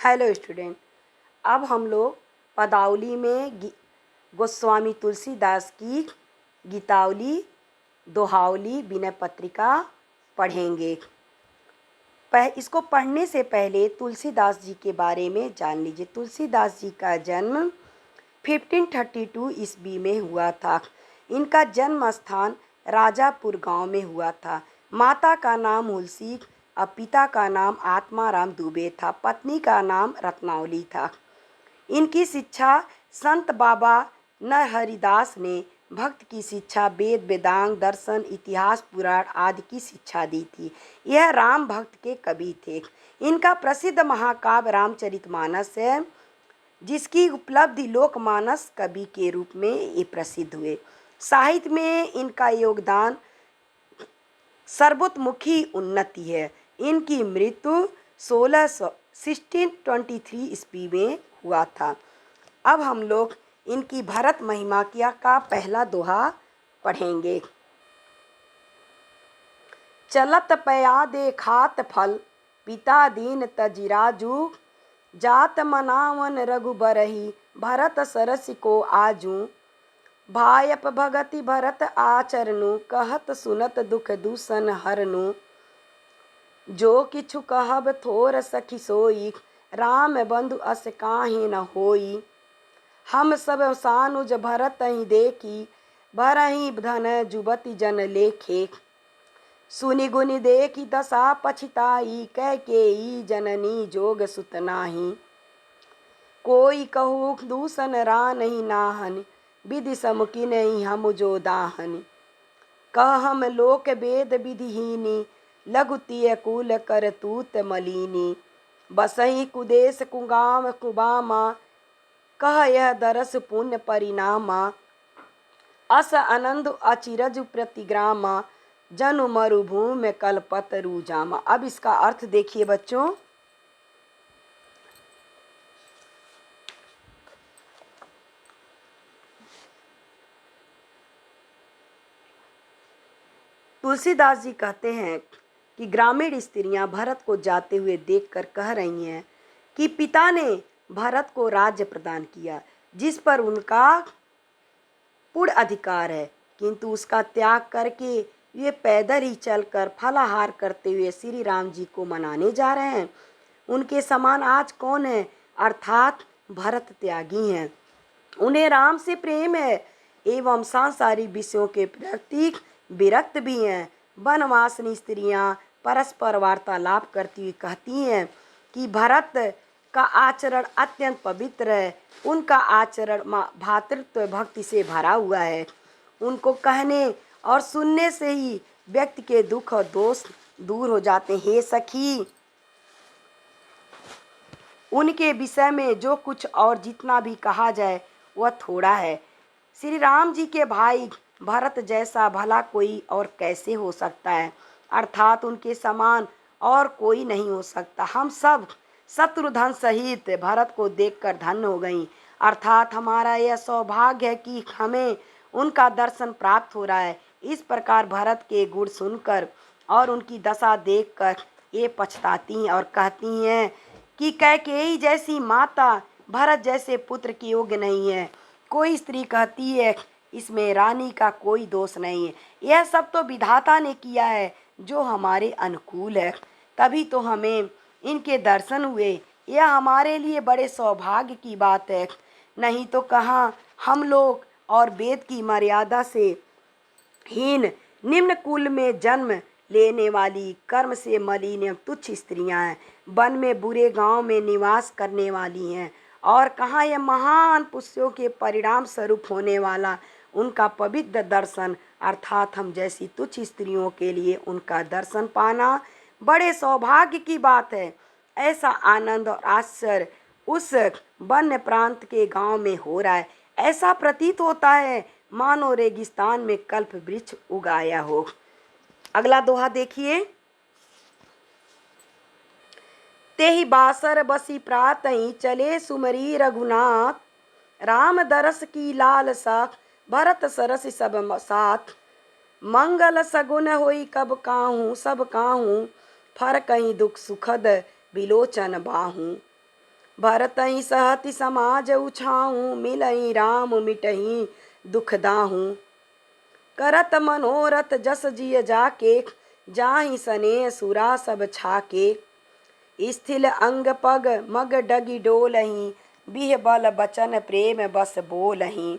Hello student. अब हम लोग पदावली में गोस्वामी तुलसीदास की गीतावली दोहावली विनय पत्रिका पढ़ेंगे। इसको पढ़ने से पहले तुलसीदास जी के बारे में जान लीजिए। तुलसीदास जी का जन्म 1532 ईस्वी में हुआ था। इनका जन्म स्थान राजापुर गांव में हुआ था। माता का नाम हुलसी और पिता का नाम आत्माराम दुबे था। पत्नी का नाम रत्नावली था। इनकी शिक्षा संत बाबा नरहरिदास ने भक्त की शिक्षा वेद वेदांग दर्शन इतिहास पुराण आदि की शिक्षा दी थी। यह राम भक्त के कवि थे। इनका प्रसिद्ध महाकाव्य रामचरितमानस है, जिसकी उपलब्धि लोकमानस कवि के रूप में ये प्रसिद्ध हुए। साहित्य में इनका योगदान सर्वतोमुखी उन्नति है। इनकी मृत्यु 1623 ईस्वी में हुआ था। अब हम लोग इनकी भरत महिमा का पहला दोहा पढ़ेंगे। चलत पया देखात फल पिता दीन तजिराजू जात मनावन रघुबरही भरत सरस को आजू भायप भगति भरत आचरनु कहत सुनत दुख दूषण हरनु जो किछु कहब थोर सखी सोई राम बंधु अस काहे न होई हम सब सानुज भरत ही देखी भरही धन जुबति जन लेखे सुनि गुनि देखी दशा पछिताई कह केई जननी जोग सुत नाही कोई कहू दूषण रा नहीं नाहन विधि समुखी नहीं हम जो दाहन कह हम लोक वेद विधिहीनी लघुतीय कुल कर तूत मलिनी बसही कुदेश कुगाम कुबामा कह यह दरस पुण्य परिणामा अस आनंद अचिरज प्रतिग्रामा जनु मरुभूमि कलपत रुजामा। अब इसका अर्थ देखिए बच्चों। तुलसीदास जी कहते हैं कि ग्रामीण स्त्रियां भरत को जाते हुए देखकर कह रही हैं कि पिता ने भरत को राज्य प्रदान किया जिस पर उनका पूर्ण अधिकार है, किंतु उसका त्याग करके वे पैदल ही चलकर फलाहार करते हुए श्री राम जी को मनाने जा रहे हैं। उनके समान आज कौन है, अर्थात भरत त्यागी हैं। उन्हें राम से प्रेम है एवं सांसारिक विषयों के प्रति विरक्त भी हैं। वनवासिनी स्त्रियां परस्पर वार्तालाप करती हुई कहती हैं कि भरत का आचरण अत्यंत पवित्र है। उनका आचरण भातृत्व भक्ति से भरा हुआ है। उनको कहने और सुनने से ही व्यक्ति के दुख और दोष दूर हो जाते हैं। हे सखी, उनके विषय में जो कुछ और जितना भी कहा जाए वह थोड़ा है। श्री राम जी के भाई भरत जैसा भला कोई और कैसे हो सकता है, अर्थात उनके समान और कोई नहीं हो सकता। हम सब शत्रुघ्न सहित भरत को देखकर धन्य हो गई, अर्थात हमारा यह सौभाग्य है कि हमें उनका दर्शन प्राप्त हो रहा है। इस प्रकार भरत के गुण सुनकर और उनकी दशा देखकर ये पछताती हैं और कहती हैं कि कैकेयी जैसी माता भरत जैसे पुत्र की योग्य नहीं है। कोई स्त्री कहती है इसमें रानी का कोई दोष नहीं है, यह सब तो विधाता ने किया है जो हमारे अनुकूल है, तभी तो हमें इनके दर्शन हुए। यह हमारे लिए बड़े सौभाग्य की बात है, नहीं तो कहाँ हम लोग और वेद की मर्यादा से हीन निम्न कुल में जन्म लेने वाली कर्म से मलिन एवं तुच्छ स्त्रियां हैं, वन में बुरे गांव में निवास करने वाली हैं, और कहाँ यह महान पुष्यों के परिणाम स्वरूप होने वाला उनका पवित्र दर्शन, अर्थात हम जैसी तुच्छ स्त्रियों के लिए उनका दर्शन पाना बड़े सौभाग्य की बात है। ऐसा आनंद और आश्चर्य उस वन्य प्रांत के गांव में हो रहा है। ऐसा प्रतीत होता है मानो रेगिस्तान में कल्प वृक्ष उगाया हो। अगला दोहा देखिए। तेहि बासर बसी प्रातहि चले सुमरी रघुनाथ राम दरस की लालसा भरत सरस सब साथ मंगल सगुन होई कब काहू सब काहू फर कहीं दुख सुखद बिलोचन बाहू भरत ही सहति समाज उछाऊं, मिलई राम मिटही दुख दाहूं। करत मनोरथ जस जिय जाके, जाहि सने सुरा सब छाके। स्थिल अंग पग मग डगी डोलही, बिह बल बचन प्रेम बस बोलही।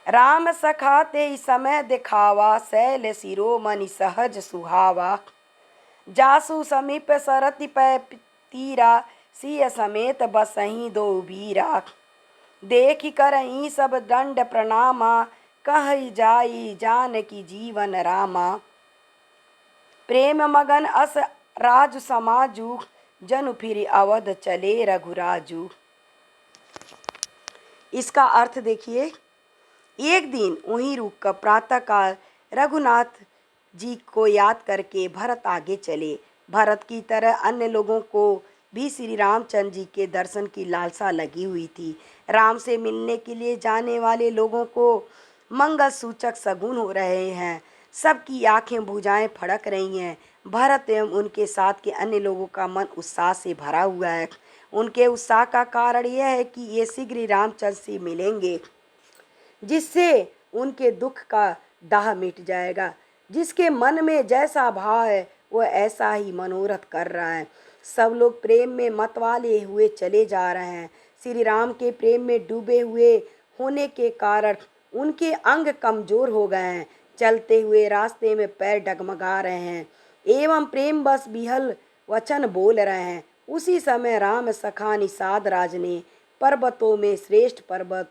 राम सखा ते समय दिखावा, शैल शिरोमणि सहज सुहावा। जासु समीप सरति पै तीरा, सिय समेत बसही दो बीरा। देखि करही सब दंड प्रणामा, कहि जाई जानकी जीवन रामा। प्रेम मगन अस राजु समाजू, जनु फिर अवध चले रघुराजू। इसका अर्थ देखिए, एक दिन वहीं रुक कर प्रातः काल रघुनाथ जी को याद करके भरत आगे चले। भरत की तरह अन्य लोगों को भी श्री रामचंद्र जी के दर्शन की लालसा लगी हुई थी। राम से मिलने के लिए जाने वाले लोगों को मंगल सूचक शगुन हो रहे हैं। सबकी आंखें भुजाएं फड़क रही हैं। भरत एवं उनके साथ के अन्य लोगों का मन उत्साह से भरा हुआ है। उनके उत्साह का कारण यह है कि ये शीघ्र ही रामचंद्र से मिलेंगे, जिससे उनके दुख का दाह मिट जाएगा। जिसके मन में जैसा भाव है वह ऐसा ही मनोरथ कर रहा है। सब लोग प्रेम में मतवाले हुए चले जा रहे हैं। श्री राम के प्रेम में डूबे हुए होने के कारण उनके अंग कमजोर हो गए हैं। चलते हुए रास्ते में पैर डगमगा रहे हैं एवं प्रेम बस बिहल वचन बोल रहे हैं। उसी समय राम सखा निषाद राज ने पर्वतों में श्रेष्ठ पर्वत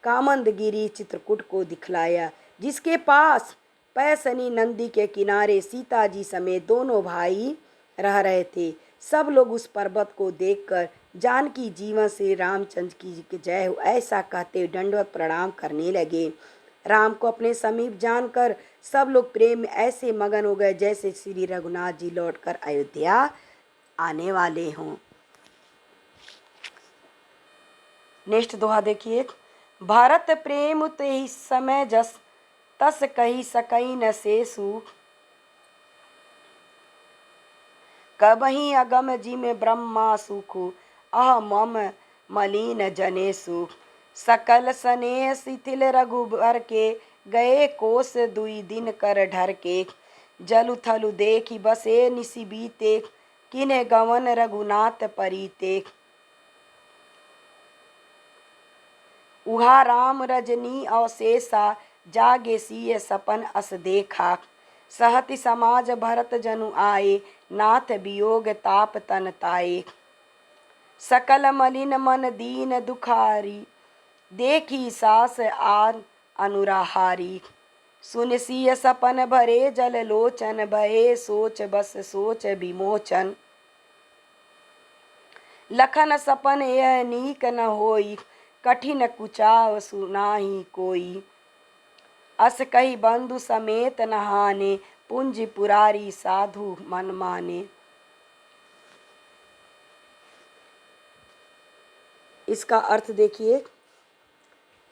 कामंदगिरी चित्रकूट को दिखलाया, जिसके पास पैसनी नंदी के किनारे सीता जी समेत दोनों भाई रह रहे थे। सब लोग उस पर्वत को देखकर जानकी जीवन श्री रामचंद्र की जय हो ऐसा कहते हुए दंडवत प्रणाम करने लगे। राम को अपने समीप जानकर सब लोग प्रेम में ऐसे मगन हो गए जैसे श्री रघुनाथ जी लौटकर अयोध्या आने वाले हों। नेक्स्ट दोहा देखिए। भारत प्रेम ते ही समय जस, तस कही सकई न सेसु। कबही अगम जी में ब्रह्मा सुखु, अह मम मलिन जनेसु। सकल सने शिथिल रघुबर के, गए कोस दुई दिन कर ढर के। जलु थलु देखी बसे निसि बीते, किने गवन रघुनाथ परीते। उहा राम रजनी अवशेषा, जागे सिय सपन अस देखा। सहति समाज भरत जनु आए, नाथ वियोग ताप तन ताए। सकल मलिन मन दीन दुखारी, देखी सास आन अनुराहारी। सुन सिय सपन भरे जल लोचन, भये सोच बस सोच विमोचन। लखन सपन यह नीक न होई, कठिन कुचाव सुनाही कोई। अस कही बंधु समेत नहाने, पुंज पुरारी साधु मन माने। इसका अर्थ देखिए।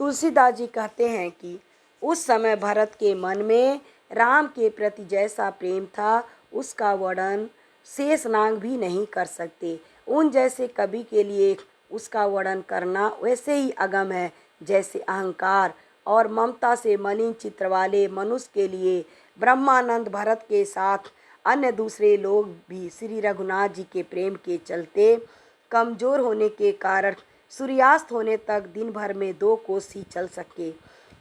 तुलसीदास जी कहते हैं कि उस समय भरत के मन में राम के प्रति जैसा प्रेम था उसका वर्णन शेषनाग भी नहीं कर सकते। उन जैसे कवि के लिए उसका वर्णन करना वैसे ही अगम है जैसे अहंकार और ममता से मलिन चित्र वाले मनुष्य के लिए ब्रह्मानंद भरत के साथ अन्य दूसरे लोग भी श्री रघुनाथ जी के प्रेम के चलते कमजोर होने के कारण सूर्यास्त होने तक दिन भर में 2 कोस ही चल सके।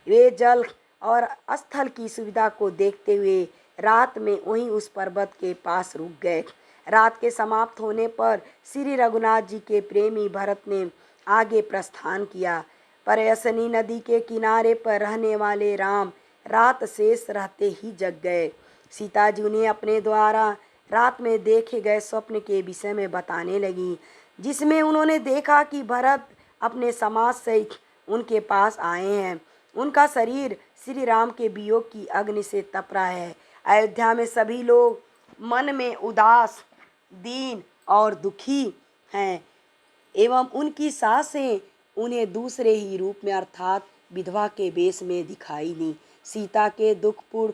वे जल और स्थल की सुविधा को देखते हुए रात में वहीं उस पर्वत के पास रुक गए। रात के समाप्त होने पर श्री रघुनाथ जी के प्रेमी भरत ने आगे प्रस्थान किया। परयसनी नदी के किनारे पर रहने वाले राम रात शेष रहते ही जग गए। सीता जी उन्हें अपने द्वारा रात में देखे गए स्वप्न के विषय में बताने लगी, जिसमें उन्होंने देखा कि भरत अपने समाज सहित उनके पास आए हैं। उनका शरीर श्री राम के वियोग की अग्नि से तप रहा है। अयोध्या में सभी लोग मन में उदास, दीन और दुखी हैं एवं उनकी सासें उन्हें दूसरे ही रूप में अर्थात विधवा के वेश में दिखाई दी। सीता के दुखपूर्ण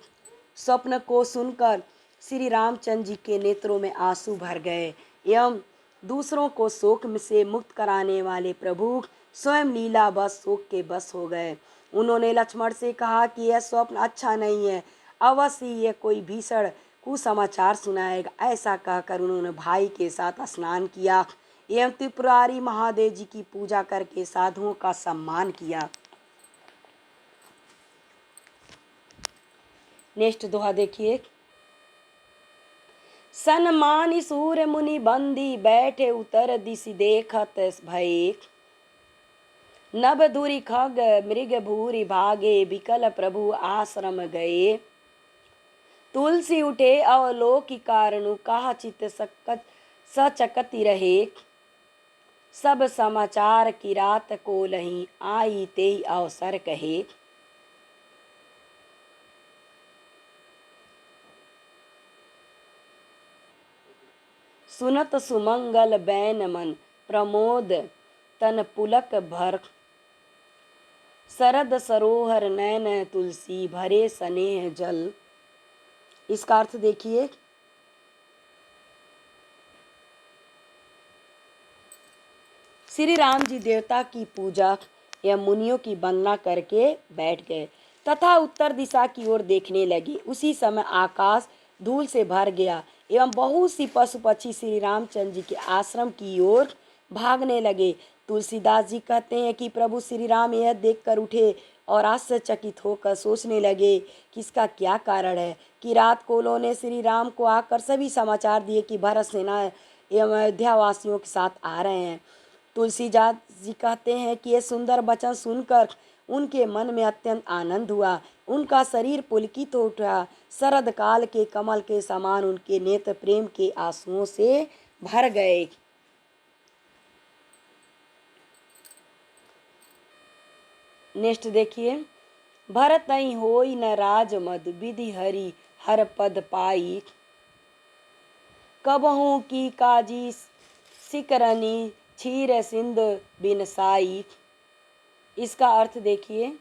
स्वप्न को सुनकर श्री रामचंद्र जी के नेत्रों में आंसू भर गए एवं दूसरों को शोक से मुक्त कराने वाले प्रभु स्वयं लीला बस शोक के बस हो गए। उन्होंने लक्ष्मण से कहा कि यह स्वप्न अच्छा नहीं है, अवश्य ये कोई भीषण कुसमाचार सुनाएगा। ऐसा कहकर उन्होंने भाई के साथ स्नान किया एवं त्रिपुरारी महादेव जी की पूजा करके साधुओं का सम्मान किया। नेक्स्ट दोहा देखिए। सन्मानी सूर्य मुनि बंदी बैठे उतर दिशि देखत भय, नभ धुरी खग मृग भूरि भागे बिकल प्रभु आश्रम गए। तुलसी उठे अवलोकि कारणु कहा चित सचकति रहे, सब समाचार की रात को लही आई ते अवसर कहे। सुनत सुमंगल बैन मन प्रमोद तन पुलक भर, शरद सरोहर नैन तुलसी भरे स्नेह जल। इसका अर्थ देखिए। श्री राम जी देवता की पूजा या मुनियों की वंदना करके बैठ गए तथा उत्तर दिशा की ओर देखने लगे। उसी समय आकाश धूल से भर गया एवं बहुत सी पशु पक्षी श्री रामचंद्र जी के आश्रम की ओर भागने लगे। तुलसीदास जी कहते हैं कि प्रभु श्री राम यह देखकर उठे और आश्चर्यचकित होकर सोचने लगे कि इसका क्या कारण है कि रात को उन्होंने श्री राम को आकर सभी समाचार दिए कि भरत सेना एवं अयोध्या वासियों के साथ आ रहे हैं। तुलसीदास जी कहते हैं कि ये सुंदर वचन सुनकर उनके मन में अत्यंत आनंद हुआ, उनका शरीर पुलकित हो उठा। शरद काल के कमल के समान उनके नेत्र प्रेम के आंसुओं से भर गए। नेक्स्ट देखिए। भरत ही होई न राज मद विधि हरि हर पद पाई, कबहू की काजी सिकरनी क्षीर सिंधु बिन साई। इसका अर्थ देखिए।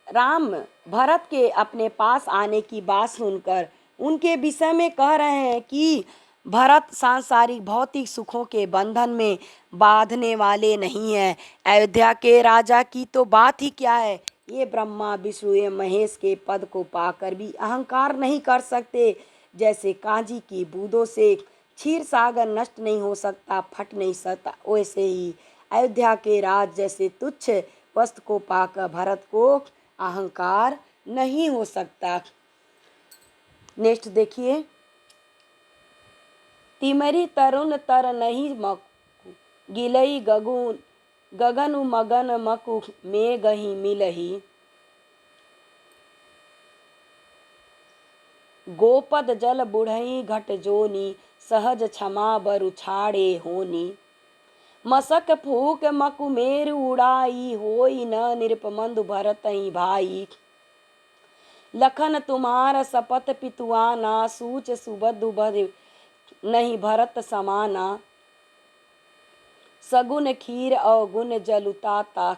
राम भरत के अपने पास आने की बात सुनकर उनके विषय में कह रहे हैं कि भरत सांसारिक भौतिक सुखों के बंधन में बांधने वाले नहीं हैं। अयोध्या के राजा की तो बात ही क्या है, ये ब्रह्मा विष्णु एवं महेश के पद को पाकर भी अहंकार नहीं कर सकते। जैसे कांजी की बूंदों से क्षीर सागर नष्ट नहीं हो सकता, फट नहीं सकता, वैसे ही अयोध्या के राज जैसे तुच्छ वस्तु को पाकर भरत को अहंकार नहीं हो सकता। नेक्स्ट देखिए। तिमरी तरुण तर नहीं मकु, गिलई गगुन गगनु मगन मकु में गही मिलही, गोपद जल बुढ़ई घट जोनी सहज क्षमा बरु छाड़े होनी, मसक फूक मकुमेर उड़ाई होई न निरपमंदु भरतहि भाई, लखन तुम्हार सपत पितुआना सूच सुबधु बध नहीं भरत समाना, सगुन खीर अवगुण जलुताता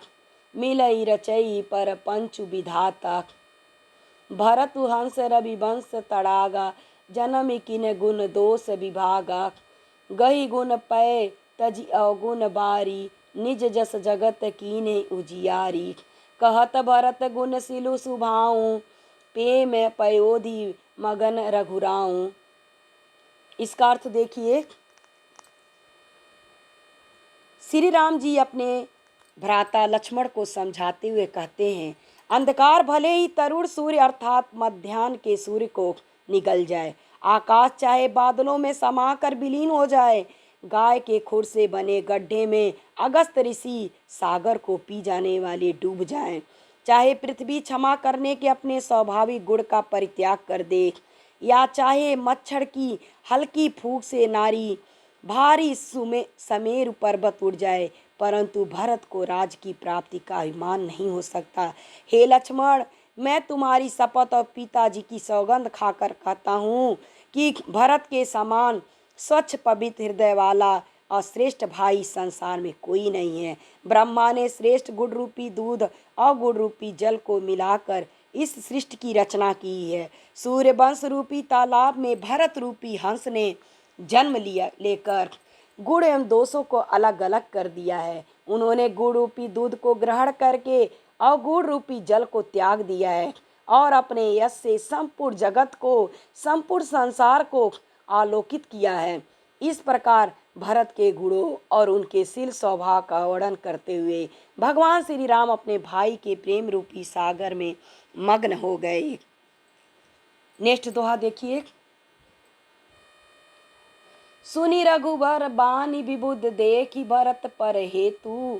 मिलई रचई पर पंचु विधाता, भरतु हंस रवि वंश तड़ागा जन्म किन गुण दोष विभागा, गही गुण पै तज अवगुण बारी निज जस जगत कीने उजियारी, कहत भरत गुण सिलु सुभाऊं पे में पयोधि मगन रघुराऊं। इसका अर्थ देखिए। श्री राम जी अपने भ्राता लक्ष्मण को समझाते हुए कहते हैं, अंधकार भले ही तरुण सूर्य अर्थात मध्याह्न के सूर्य को निगल जाए, आकाश चाहे बादलों में समाकर विलीन हो जाए, गाय के खुर से बने गड्ढे में अगस्त ऋषि सागर को पी जाने वाले डूब जाएं, चाहे पृथ्वी क्षमा करने के अपने स्वाभाविक गुण का परित्याग कर दे, या चाहे मच्छर की हल्की फूंक से नारी भारी समेरु पर्वत उड़ जाए, परंतु भरत को राज की प्राप्ति का अभिमान नहीं हो सकता। हे लक्ष्मण, मैं तुम्हारी शपथ और पिताजी की सौगंध खाकर कहता हूँ कि भरत के समान स्वच्छ पवित्र हृदय वाला और श्रेष्ठ भाई संसार में कोई नहीं है। ब्रह्मा ने श्रेष्ठ गुण रूपी दूध और गुण रूपी जल को मिलाकर इस सृष्टि की रचना की है। सूर्य वंश रूपी तालाब में भरत रूपी हंस ने जन्म लिया लेकर गुण एवं दोषों को अलग अलग कर दिया है। उन्होंने गुण रूपी दूध को ग्रहण करके अवगुण रूपी जल को त्याग दिया है और अपने यश से संपूर्ण जगत को, संपूर्ण संसार को आलोकित किया है। इस प्रकार भरत के गुणों और उनके शील स्वभाव का वर्णन करते हुए भगवान श्री राम अपने भाई के प्रेम रूपी सागर में मग्न हो गए। नेक्स्ट दोहा देखिए। सुनी रघुबर बानी विबुध देखी भरत पर हेतु,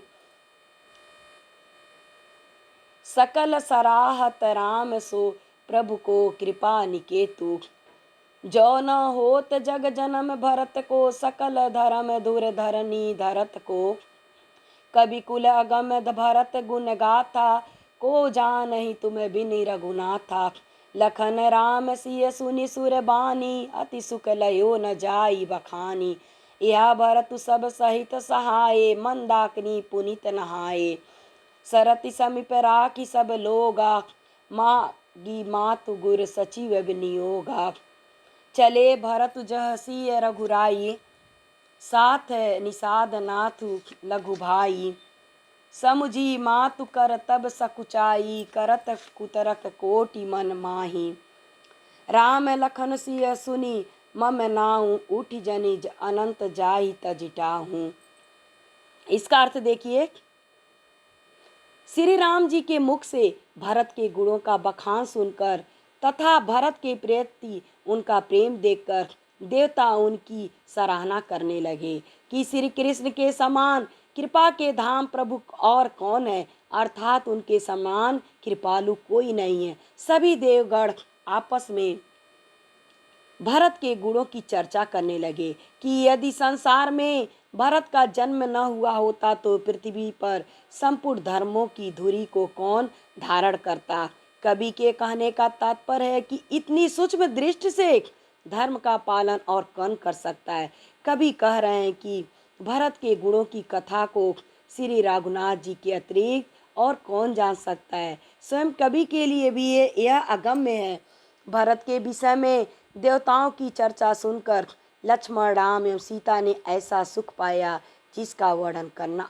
सकल सराहत राम सो प्रभु को कृपा निकेतु। जो न होत जग जन्म भरत को, सकल धर्म धुर धरनी धरत को। कवि कुल अगम भरत गुण गाथा, को जानहि तुम बिनि रघुनाथा। लखन राम सिय सुनि सुर बानी, अति सुख लयो न जाई बखानी। यह भरत सब सहित सहाये, मंदाकिनी पुनित नहाए। सरति समीप राखी सब लोगा, मागी मातु गुर सचिव विनियोगा। चले भरत जह सिय रघुराई, साथ निषाद नाथु लघु भाई। समुझी मातु कर तब सकुचाई, करत कुतरक कोटि मन माही। राम लखन सिय सुनी मम नाऊ, उठ जनि अनंत जाहि तजिटाहूँ। इसका अर्थ देखिए। श्री राम जी के मुख से भरत के गुणों का बखान सुनकर तथा भरत के प्रति उनका प्रेम देखकर देवता उनकी सराहना करने लगे कि श्री कृष्ण के समान कृपा के धाम प्रभु और कौन है, अर्थात उनके समान कृपालु कोई नहीं है। सभी देवगण आपस में भरत के गुणों की चर्चा करने लगे कि यदि संसार में भरत का जन्म न हुआ होता तो पृथ्वी पर संपूर्ण धर्मों की धुरी को कौन धारण करता। कवि के कहने का तात्पर्य है कि इतनी सूक्ष्म दृष्टि से धर्म का पालन और कौन कर सकता है। कवि कह रहे हैं कि भरत के गुणों की कथा को श्री रघुनाथ जी के अतिरिक्त और कौन जान सकता है। स्वयं कवि के लिए भी यह अगम्य है। भरत के विषय में देवताओं की चर्चा सुनकर लक्ष्मण, राम एवं सीता ने ऐसा सुख पाया जिसका वर्णन करना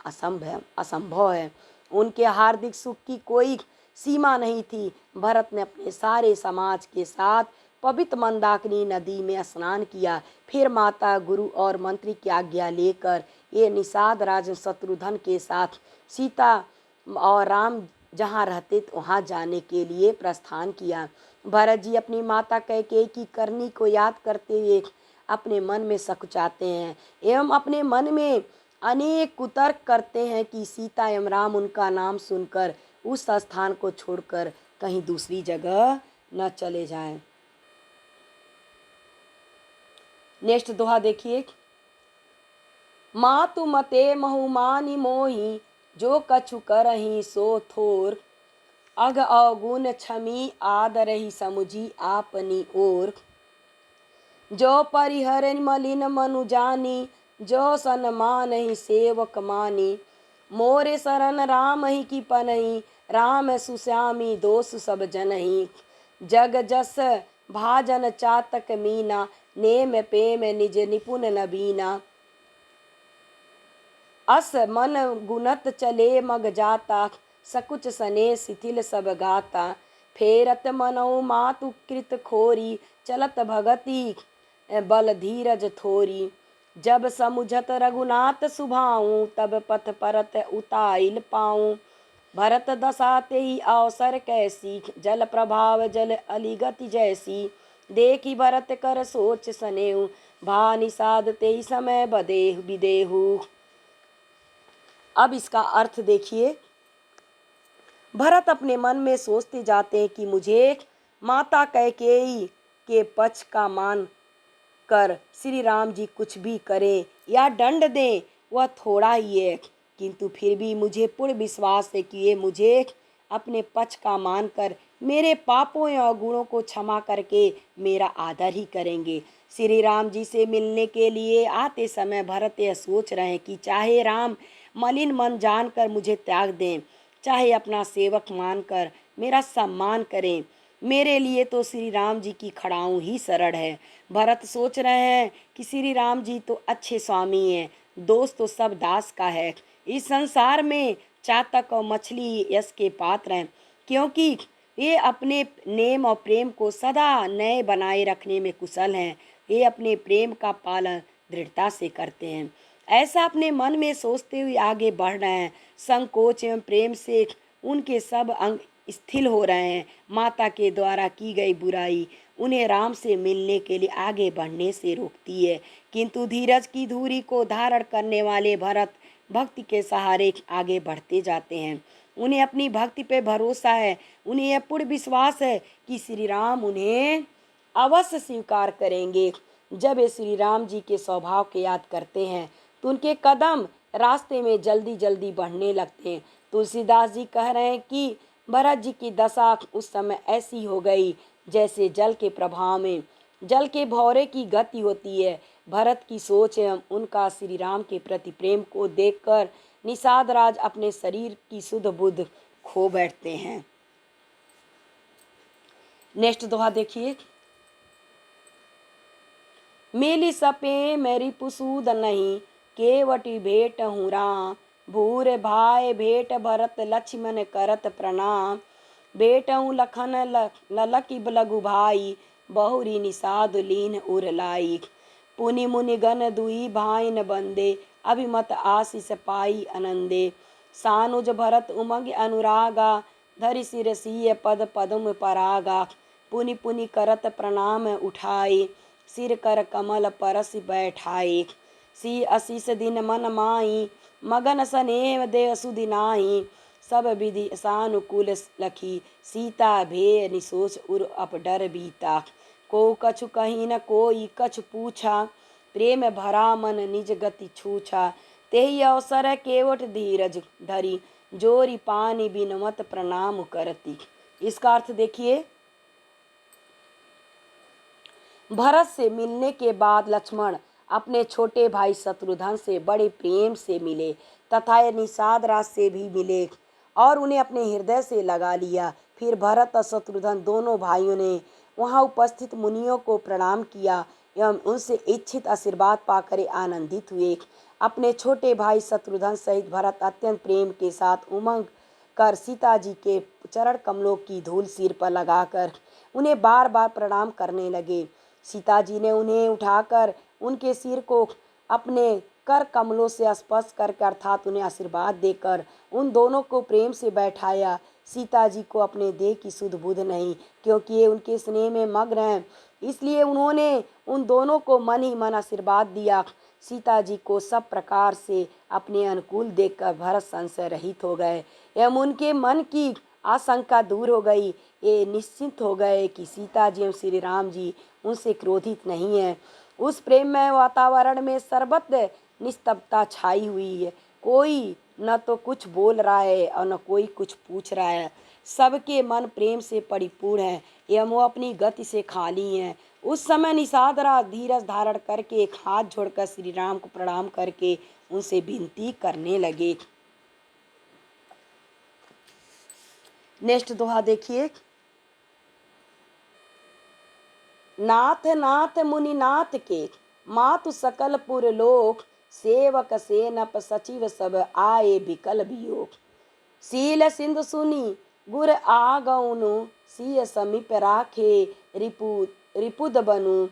असंभव है। उनके हार्दिक सुख की कोई सीमा नहीं थी। भरत ने अपने सारे समाज के साथ पवित्र मंदाकिनी नदी में स्नान किया, फिर माता, गुरु और मंत्री की आज्ञा लेकर ये निषाद राज शत्रुघ्न के साथ सीता और राम जहाँ रहते वहाँ जाने के लिए प्रस्थान किया। भरत जी अपनी माता कैकेयी की करनी को याद करते हुए अपने मन में सकुचाते हैं एवं अपने मन में अनेक कुतर्क करते हैं कि सीता एवं राम उनका नाम सुनकर उस स्थान को छोड़कर कहीं दूसरी जगह न चले जाएं। नेक्स्ट दोहा देखिए। मातु मते बहुमानी मोही, जो कछु करही सो थोर। अग अवगुण क्षमी आदरहि समुझी आपनी ओर। जो परिहर मलिन मनु जानी, जो सन्मानहि सेवक मानी। मोरे शरण राम ही की पनहि, राम सुश्यामी दोष सब जनहि। जग जस भाजन चातक मीना, नेम प्रेम निज निपुण नबीना। अस मन गुणत चले मग जाता, सकुच सने शिथिल सब गाता। फेरत मनौ मातु कृत खोरी, चलत भगति बल धीरज थोरी। जब समुझत रघुनाथ सुभाऊं, तब पथ परत उताइल पाऊं। भरत दशा तेहि अवसर कैसी, जल प्रभाव जल अलिगति जैसी। देखी भरत कर सोच सनेहु, भा निषाद तेहि समय बदेहु विदेहु। अब इसका अर्थ देखिए। भरत अपने मन में सोचते जाते हैं कि मुझे माता कैकेयी के पक्ष का मान कर श्री राम जी कुछ भी करें या दंड दें वह थोड़ा ही है, किंतु फिर भी मुझे पूर्ण विश्वास है कि ये मुझे अपने पक्ष का मानकर मेरे पापों या गुणों को क्षमा करके मेरा आदर ही करेंगे। श्री राम जी से मिलने के लिए आते समय भरत यह सोच रहे हैं कि चाहे राम मलिन मन जानकर मुझे त्याग दें, चाहे अपना सेवक मानकर मेरा सम्मान करें। मेरे लिए तो श्री राम जी की खड़ाऊं ही सरल है। भरत सोच रहे हैं कि श्री राम जी तो अच्छे स्वामी हैं, दोस्त तो सब दास का है। इस संसार में चातक और मछली यश के पात्र हैं, क्योंकि ये अपने नेम और प्रेम को सदा नए बनाए रखने में कुशल हैं। ये अपने प्रेम का पालन दृढ़ता से करते हैं। ऐसा अपने मन में सोचते हुए आगे बढ़ रहे हैं। संकोच एवं प्रेम से उनके सब अंग स्थिर हो रहे हैं। माता के द्वारा की गई बुराई उन्हें राम से मिलने के लिए आगे बढ़ने से रोकती है, किंतु धीरज की धुरी को धारण करने वाले भरत भक्ति के सहारे आगे बढ़ते जाते हैं। उन्हें अपनी भक्ति पे भरोसा है। उन्हें यह पूर्ण विश्वास है कि श्री राम उन्हें अवश्य स्वीकार करेंगे। जब ये श्री राम जी के स्वभाव के याद करते हैं तो उनके कदम रास्ते में जल्दी जल्दी बढ़ने लगते हैं। तुलसीदास जी कह रहे हैं कि भरत जी की दशा उस समय ऐसी हो गई जैसे जल के प्रभाव में जल के भौरे की गति होती है। भरत की सोच एवं उनका श्री राम के प्रति प्रेम को देखकर निषाद राज अपने शरीर की शुद्ध बुद्ध खो बैठते हैं। नेक्स्ट दोहा देखिए। मेली सपे मेरी पुसूद नहीं, केवटी भेट हूँ राम। भूर भाई भेट भरत लक्ष्मण करत प्रणाम। बेटऊ लखन ललकी लघु भाई, बहुरी निषाद लीन उरलाई। पुनि मुनि गण दुई भाइन बंदे, अभिमत आशीष पाई आनंदे। सानुज भरत उमंग अनुरागा, धरि सिर सिय पद पदम परागा। पुनि पुनि करत प्रणाम उठाए, सिर कर कमल परस बैठाए। सी अशीष दिन मन माई, मगन स्नेह देव सुदिनाही। सब विधि सानुकूल लखी, सीता भे निसोच उर अपडर बीता। को कछु कही न कोई कछु पूछा, प्रेम भरा मन निज गति छूछा। तेहि अवसर केवट धीरज धरी, जोरी पानी बिनमत प्रणाम करती। इसका अर्थ देखिए। भरत से मिलने के बाद लक्ष्मण अपने छोटे भाई शत्रुघ्न से बड़े प्रेम से मिले तथा ये निषाद राज से भी मिले और उन्हें अपने हृदय से लगा लिया। फिर भरत और शत्रुघ्न दोनों भाइयों ने वहां उपस्थित मुनियों को प्रणाम किया एवं उनसे इच्छित आशीर्वाद पाकर आनंदित हुए। अपने छोटे भाई शत्रुघ्न सहित भरत अत्यंत प्रेम के साथ उमंग कर सीता जी के चरण कमलों की धूल सिर पर लगाकर उन्हें बार बार प्रणाम करने लगे। सीता जी ने उन्हें उठाकर उनके सिर को अपने कर कमलों से स्पर्श करके अर्थात उन्हें आशीर्वाद देकर उन दोनों को प्रेम से बैठाया। सीता जी को अपने देह की सुध बुध नहीं, क्योंकि ये उनके स्नेह में मग्न हैं, इसलिए उन्होंने उन दोनों को मन ही मन आशीर्वाद दिया। सीता जी को सब प्रकार से अपने अनुकूल देखकर भरत संशय रहित हो गए एवं उनके मन की आशंका दूर हो गई। ये निश्चिंत हो गए कि सीता जी एवं श्री राम जी उनसे क्रोधित नहीं है। उस प्रेममय वातावरण में सर्वत्र निस्तब्धता छाई हुई है। कोई न तो कुछ बोल रहा है और न कोई कुछ पूछ रहा है। सबके मन प्रेम से परिपूर्ण है एवं वो अपनी गति से खाली हैं। उस समय निषाद राज धीरज धारण करके एक हाथ जोड़कर श्री राम को प्रणाम करके उनसे विनती करने लगे। नेक्स्ट दोहा देखिए। नाथ नाथ मुनि नाथ के, मातु सकल पुर लोक। सेवक सेनप सचिव सब आए बिकल वियोग। सील सिंधु सुनी गुर आगउनु, सिय समीप राखे रिपुद बनु।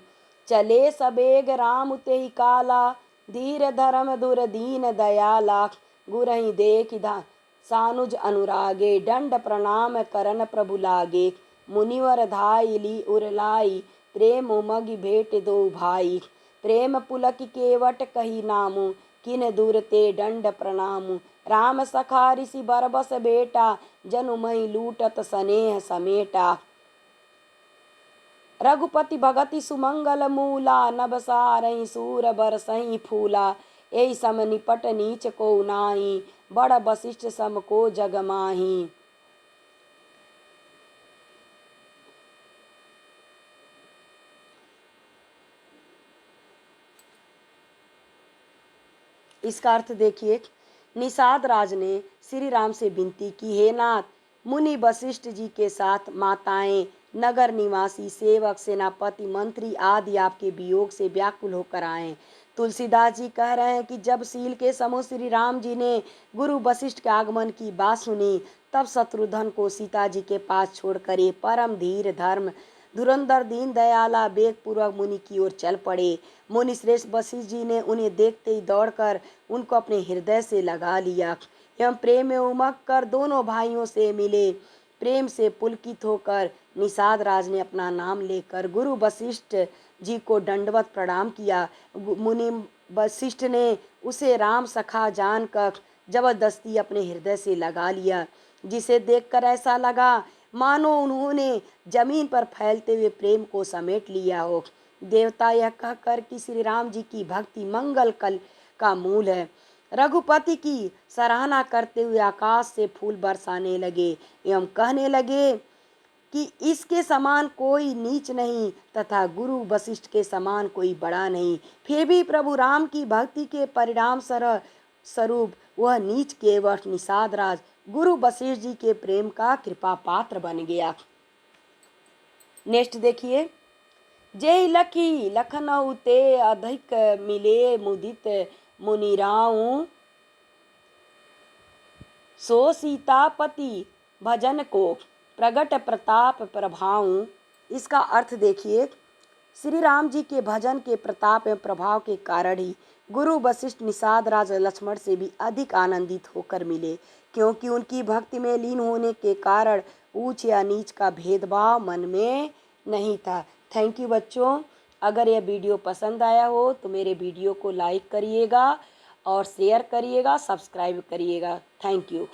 चले सबेग राम तेहि काला, धीर धर्म दुर दीन दयाला। गुरहि देख सानुज अनुरागे, दंड प्रणाम करन प्रभु लागे। मुनिवर धाई ली उरलाई, प्रेम उमगी भेट दो भाई। प्रेम पुलक केवट कही नामु, किन दूर ते दंड प्रणामु। राम सखा ऋषि बरबस बेटा, जनु मई लूटत स्नेह समेटा। रघुपति भगति सुमंगल मूला, नभ सारहि सूर बरसहि फूला। एहि सम निपट नीच को नाही, बड़ वशिष्ठ सम को जग माही। इसका अर्थ देखिए। निषाद राज ने श्री राम से विनती की, हे नाथ, मुनि वशिष्ठ जी के साथ माताएं, नगर निवासी, सेवक, सेनापति, मंत्री आदि आपके वियोग से व्याकुल होकर आए। तुलसीदास जी कह रहे हैं कि जब सील के समूह श्री राम जी ने गुरु वशिष्ठ के आगमन की बात सुनी, तब शत्रुघ्न को सीता जी के पास छोड़कर ये परम धीर धर्म धुरंधर दीन दयाला वेग पूर्वक मुनि की ओर चल पड़े। मुनि श्रेष्ठ वशिष्ठ जी ने उन्हें देखते ही दौड़कर उनको अपने हृदय से लगा लिया एवं प्रेम में उमग कर दोनों भाइयों से मिले। प्रेम से पुलकित होकर निषाद राज ने अपना नाम लेकर गुरु वशिष्ठ जी को दंडवत प्रणाम किया। मुनि वशिष्ठ ने उसे राम सखा जानकर जबरदस्ती अपने हृदय से लगा लिया, जिसे देखकर ऐसा लगा मानो उन्होंने जमीन पर फैलते हुए प्रेम को समेट लिया हो। देवता यह कहकर कि श्री राम जी की भक्ति मंगल कल का मूल है, रघुपति की सराहना करते हुए आकाश से फूल बरसाने लगे एवं कहने लगे कि इसके समान कोई नीच नहीं तथा गुरु वशिष्ठ के समान कोई बड़ा नहीं। फिर भी प्रभु राम की भक्ति के परिणाम स्वरूप वह नीच केवट निषाद राज गुरु वशिष्ठ जी के प्रेम का कृपा पात्र बन गया। नेक्स्ट देखिए, जय लखी लखनऊ ते अधिक मिले मुदित मुनिराऊ, सो सीतापति भजन को प्रगट प्रताप प्रभाऊ। इसका अर्थ देखिए, श्री राम जी के भजन के प्रताप एवं प्रभाव के कारण ही गुरु वशिष्ठ निषाद राज लक्ष्मण से भी अधिक आनंदित होकर मिले, क्योंकि उनकी भक्ति में लीन होने के कारण ऊंच या नीच का भेदभाव मन में नहीं था। थैंक यू बच्चों। अगर यह वीडियो पसंद आया हो तो मेरे वीडियो को लाइक करिएगा और शेयर करिएगा, सब्सक्राइब करिएगा। Thank you.